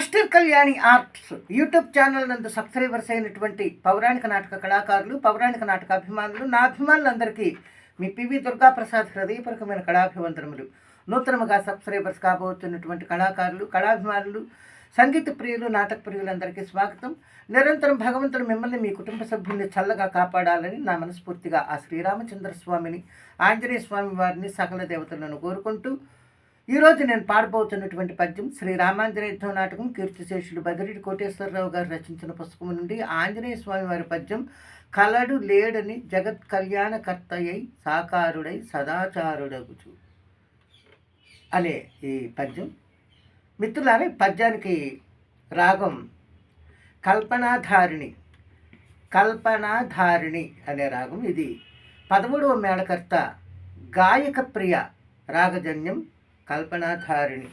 Master Kalyani arts YouTube channel నందు subscribers అయినటువంటి పౌరాణిక నాటక కళాకారులు, పౌరాణిక నాటక అభిమానులు, నా అభిమానులందరికీ మీ పివి దుర్గాప్రసాద్ హృదయపూర్వకమైన కళాభివందనములు. నూతనముగా సబ్స్క్రైబర్స్ కాబోతున్నటువంటి కళాకారులు, కళాభిమానులు, సంగీత ప్రియులు, నాటక ప్రియులందరికీ స్వాగతం. నిరంతరం భగవంతుడు మిమ్మల్ని, మీ కుటుంబ సభ్యుల్ని చల్లగా కాపాడాలని నా మనస్ఫూర్తిగా ఆ శ్రీరామచంద్ర స్వామిని, ఆంజనేయ స్వామి వారిని, సకల దేవతలను కోరుకుంటూ ఈరోజు నేను పాడబోతున్నటువంటి పద్యం శ్రీ రామాంజనేయ యుద్ధం నాటకం కీర్తిశేషులు బదిరెడ్డి కోటేశ్వరరావు గారు రచించిన పుస్తకం నుండి ఆంజనేయ స్వామి వారి పద్యం. కలడు లేడని జగత్ కళ్యాణకర్తయ్యై సాకారుడై సదాచారుడగుచు అనే ఈ పద్యం. మిత్రులారా, పద్యానికి రాగం కల్పనాధారిణి. కల్పనాధారిణి అనే రాగం. ఇది 13వ మేళకర్త గాయక ప్రియ రాగజన్యం. కల్పనాధారిణి.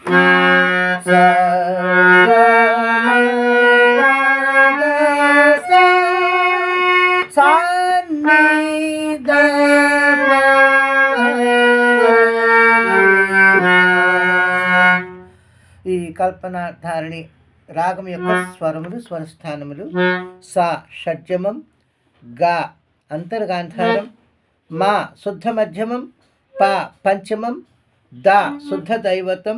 ఈ కల్పనాధారిణి రాగం యొక్క స్వరములు, స్వరస్థానములు: సా షడ్జమం, గా అంతర్గాంధారం, మా శుద్ధ మధ్యమం, పా పంచమం, దా శుద్ధ దైవతం,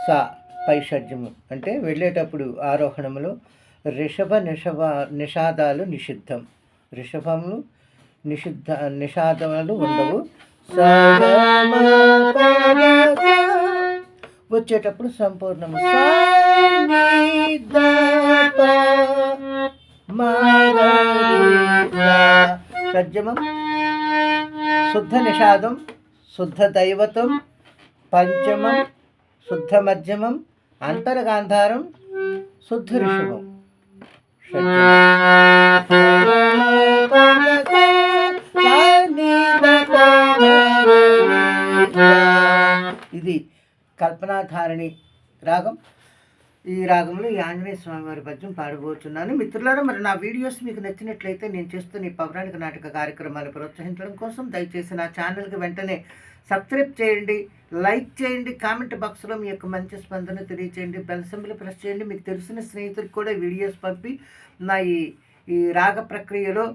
సా పైషడ్యము. అంటే వెళ్ళేటప్పుడు ఆరోహణములో రిషభ నిషాదాలు నిషిద్ధం. రిషభములు నిషాదాలు ఉండవు. వచ్చేటప్పుడు సంపూర్ణము. షడ్జమం, శుద్ధ నిషాదం, శుద్ధ దైవతం, పంచమం, శుద్ధ మధ్యమం, అంతర్గాంధారం, శుద్ధ ఋషభం. ఇది కల్పనాధారిణి రాగం. ఈ రాగంలో ఈ ఆంజనేయ స్వామి వారి పద్యం పాడబోతున్నాను. మిత్రులారా, మరి నా వీడియోస్ మీకు నచ్చినట్లయితే నేను చేస్తున్న ఈ పౌరాణిక నాటక కార్యక్రమాలు ప్రోత్సహించడం కోసం దయచేసి నా ఛానల్కి వెంటనే సబ్స్క్రైబ్ చేయండి, లైక్ చేయండి, కామెంట్ బాక్స్లో మీ యొక్క మంచి స్పందన తెలియచేయండి, బెల్ సింబల్ ప్రెస్ చేయండి. మీకు తెలిసిన స్నేహితులకు కూడా వీడియోస్ పంపి నా ఈ రాగ ప్రక్రియలో,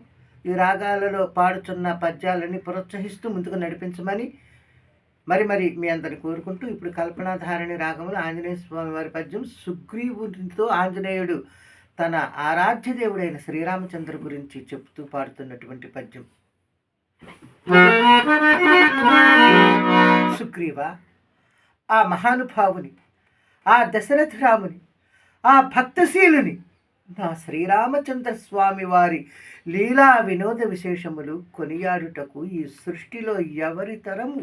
ఈ రాగాలలో పాడుతున్న పద్యాలని ప్రోత్సహిస్తూ ముందుకు నడిపించమని మరి మీ అందరిని కోరుకుంటూ ఇప్పుడు కల్పనాధారిణి రాగములు ఆంజనేయ స్వామి వారి పద్యం. సుగ్రీవునితో ఆంజనేయుడు తన ఆరాధ్య దేవుడైన శ్రీరామచంద్ర గురించి చెప్తూ పాడుతున్నటువంటి పద్యం. సుగ్రీవ, ఆ మహానుభావుని, ఆ దశరథ రాముని, ఆ భక్తశీలుని, నా శ్రీరామచంద్ర స్వామి వారి లీలా వినోద విశేషములు కొనియాడుటకు ఈ సృష్టిలో ఎవరి తరము?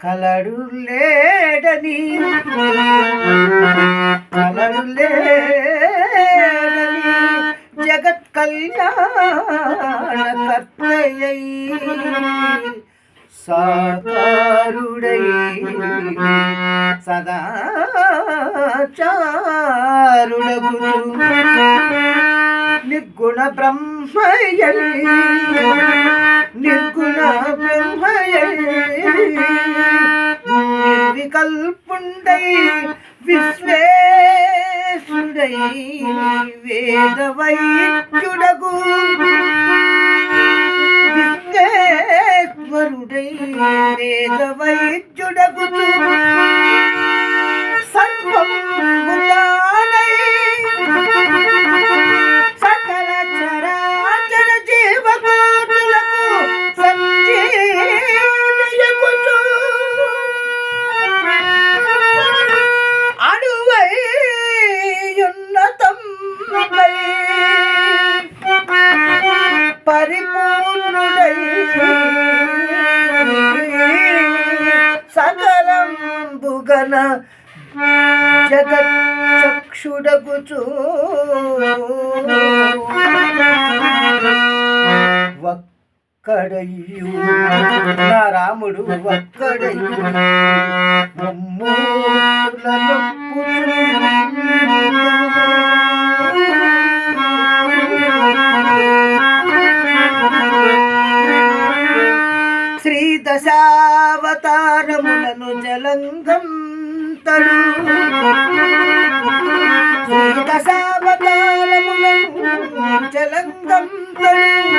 కలడు లేడని జగత్ కళ్యాణకర్తయ్యై సాకారుడై సదాచారుడగుచు నిర్గుణ బ్రహ్మయ్యై నిర్వికల్పుండై విశ్వేశుడై వేదవైద్యుడగు విశ్వేశ్వరుడై వేదవైద్యుడగు సర్వం గుణానై సకల చరాచర జీవకోటులకు సంజీవయగుచు అణువై ఉన్నతం పరిపూర్ణుడై సకలం బుగన జగచ్చక్షుడగుచు ఒక్కడయ్యు నా రాముడు ఒక్కడయ్యు మమ్మూలను దశావతారములను జలంగ దశావతారములంతడు శ్రీ దశావతారములంతడు